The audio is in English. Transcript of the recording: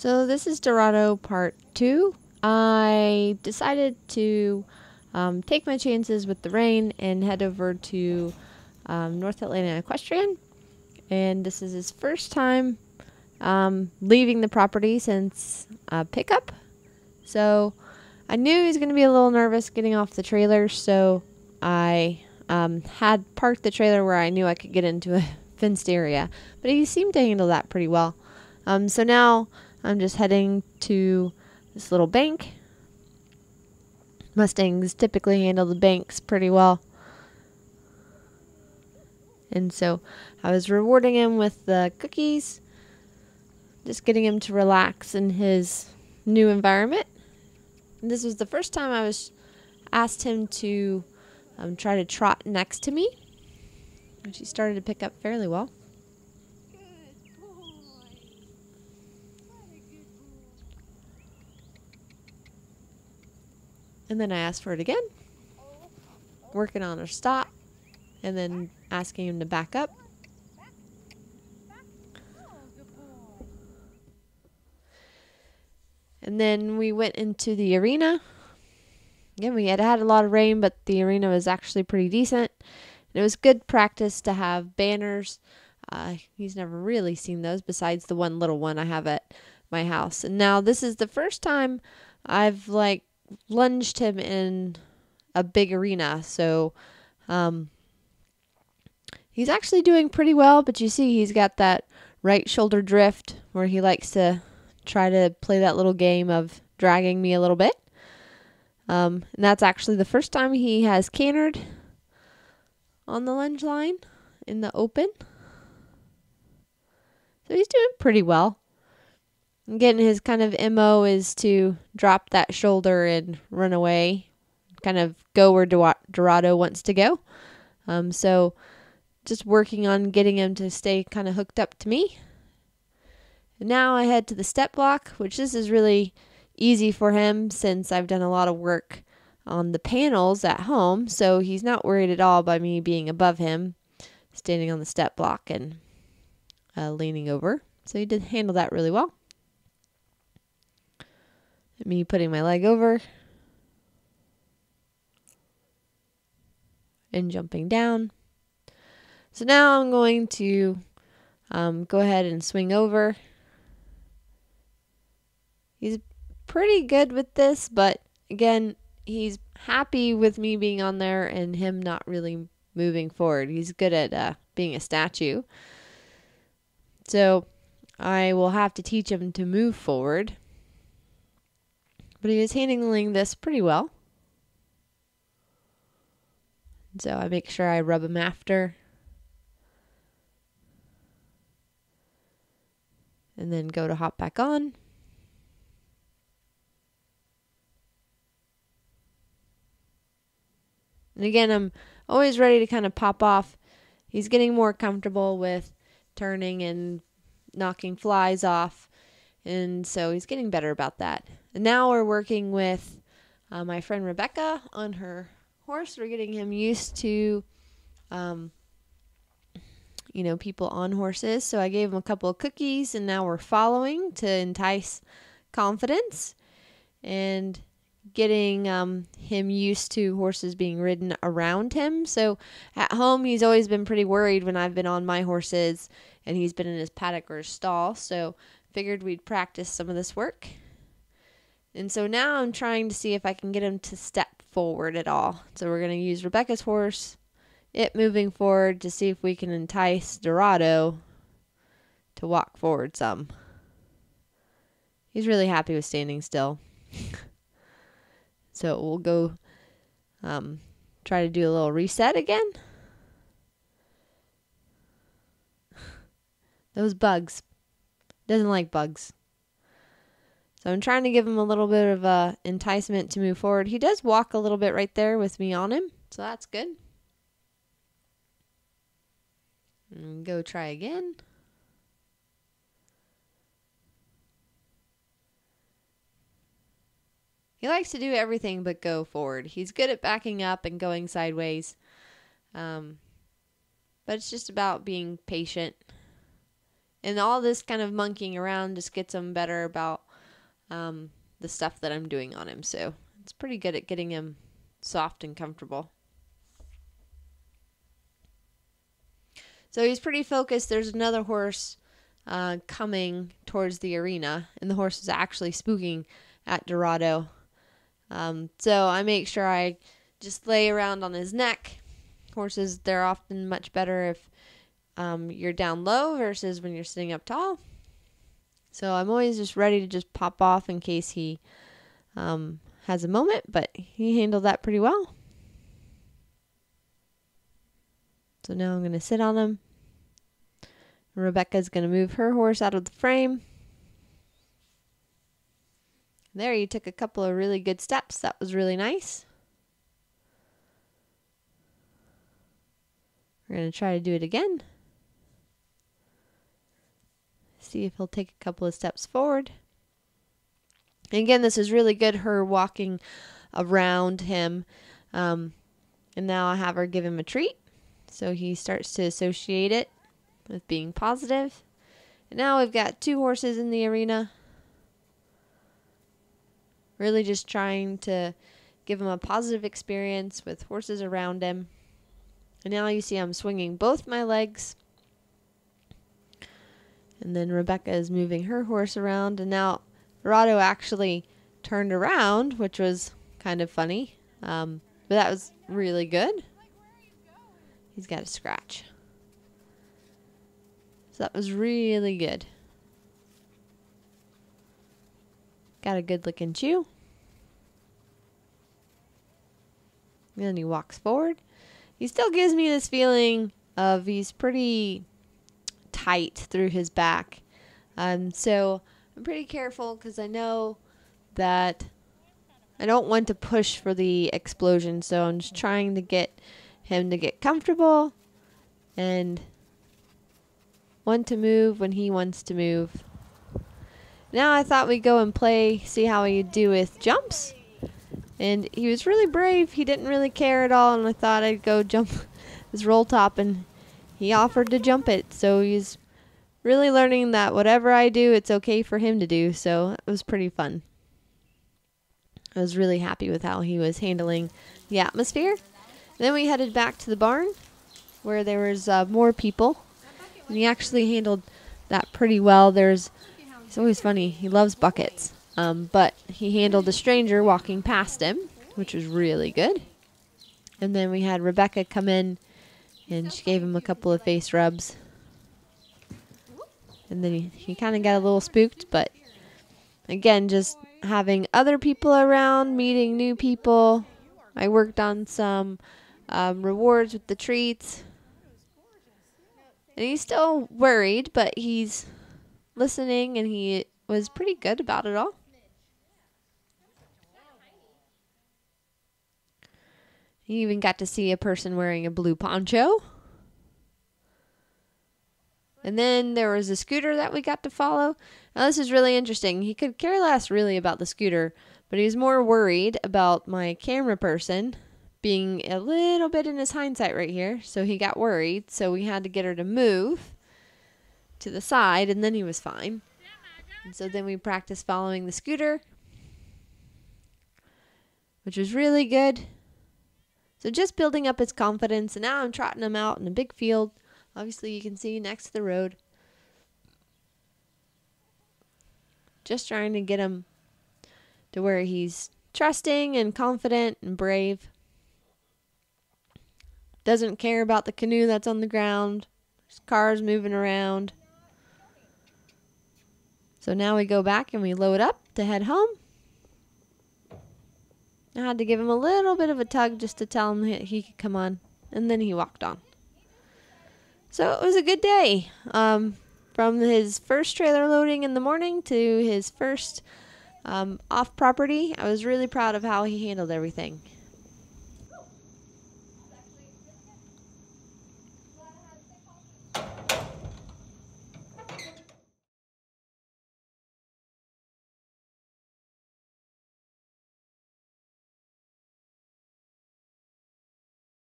So this is Dorado part 2. I decided to take my chances with the rain and head over to North Atlanta Equestrian. And this is his first time leaving the property since pickup. So I knew he was going to be a little nervous getting off the trailer, so I had parked the trailer where I knew I could get into a fenced area. But he seemed to handle that pretty well. So now I'm just heading to this little bank. Mustangs typically handle the banks pretty well. And so I was rewarding him with the cookies, just getting him to relax in his new environment. And this was the first time I asked him to try to trot next to me, which he started to pick up fairly well. And then I asked for it again, working on her stop, and then asking him to back up. And then we went into the arena. Again, we had had a lot of rain, but the arena was actually pretty decent. And it was good practice to have banners. He's never really seen those besides the one little one I have at my house. And now this is the first time I've lunged him in a big arena. So he's actually doing pretty well, but you see he's got that right shoulder drift where he likes to try to play that little game of dragging me a little bit. And that's actually the first time he has cantered on the lunge line in the open. So he's doing pretty well. Again, his kind of MO is to drop that shoulder and run away, kind of go where Dorado wants to go. So just working on getting him to stay kind of hooked up to me. And now I head to the step block, which this is really easy for him since I've done a lot of work on the panels at home. So he's not worried at all by me being above him, standing on the step block and leaning over. So he did handle that really well. Me putting my leg over and jumping down. So now I'm going to go ahead and swing over. He's pretty good with this, but again, he's happy with me being on there and him not really moving forward. He's good at being a statue. So I will have to teach him to move forward. But he is handling this pretty well. So I make sure I rub him after. And then go to hop back on. And again, I'm always ready to kind of pop off. He's getting more comfortable with turning and knocking flies off. And so he's getting better about that. And now we're working with my friend Rebecca on her horse. We're getting him used to, people on horses. So I gave him a couple of cookies, and now we're following to entice confidence and getting him used to horses being ridden around him. So at home, he's always been pretty worried when I've been on my horses and he's been in his paddock or his stall. So figured we'd practice some of this work. And so now I'm trying to see if I can get him to step forward at all. So we're going to use Rebecca's horse, it moving forward, to see if we can entice Dorado to walk forward some. He's really happy with standing still. So we'll go try to do a little reset again. Those bugs. Doesn't like bugs. So I'm trying to give him a little bit of enticement to move forward. He does walk a little bit right there with me on him, so that's good. And go try again. He likes to do everything but go forward. He's good at backing up and going sideways. But it's just about being patient And all this kind of monkeying around just gets him better about the stuff that I'm doing on him. So it's pretty good at getting him soft and comfortable. So he's pretty focused. There's another horse coming towards the arena, and the horse is actually spooking at Dorado. So I make sure I just lay around on his neck. Horses, they're often much better if you're down low versus when you're sitting up tall. So I'm always just ready to just pop off in case he has a moment, but he handled that pretty well. So now I'm going to sit on him. Rebecca's going to move her horse out of the frame. There, you took a couple of really good steps. That was really nice. We're going to try to do it again. See if he'll take a couple of steps forward. And again, this is really good, her walking around him. And now I have her give him a treat. So he starts to associate it with being positive. And now we've got 2 horses in the arena. Really just trying to give him a positive experience with horses around him. And now you see I'm swinging both my legs. And then Rebecca is moving her horse around. And now Dorado actually turned around, which was kind of funny. But that was really good. He's got a scratch. So that was really good. Got a good looking chew. And then he walks forward. He still gives me this feeling of he's pretty tight through his back. So I'm pretty careful because I know that I don't want to push for the explosion. So I'm just trying to get him to get comfortable and want to move when he wants to move. Now I thought we'd go and play, see how he'd do with jumps. And he was really brave. He didn't really care at all. And I thought I'd go jump his roll top, and he offered to jump it. So he's really learning that whatever I do, it's okay for him to do. So it was pretty fun. I was really happy with how he was handling the atmosphere. And then we headed back to the barn where there was more people. And he actually handled that pretty well. It's always funny. He loves buckets. But he handled a stranger walking past him, which was really good. And then we had Rebecca come in, and she gave him a couple of face rubs. And then he kind of got a little spooked, but again, just having other people around, meeting new people. I worked on some rewards with the treats. And he's still worried, but he's listening, and he was pretty good about it all. He even got to see a person wearing a blue poncho. And then there was a scooter that we got to follow. Now this is really interesting. He could care less really about the scooter, but he was more worried about my camera person being a little bit in his hindsight right here. So he got worried. So we had to get her to move to the side, and then he was fine. And so then we practiced following the scooter, which was really good. So just building up his confidence. And now I'm trotting him out in a big field. Obviously you can see next to the road. Just trying to get him to where he's trusting and confident and brave. Doesn't care about the canoe that's on the ground. There's cars moving around. So now we go back and we load up to head home. I had to give him a little bit of a tug just to tell him he could come on. And then he walked on. So it was a good day. From his first trailer loading in the morning to his first off property, I was really proud of how he handled everything.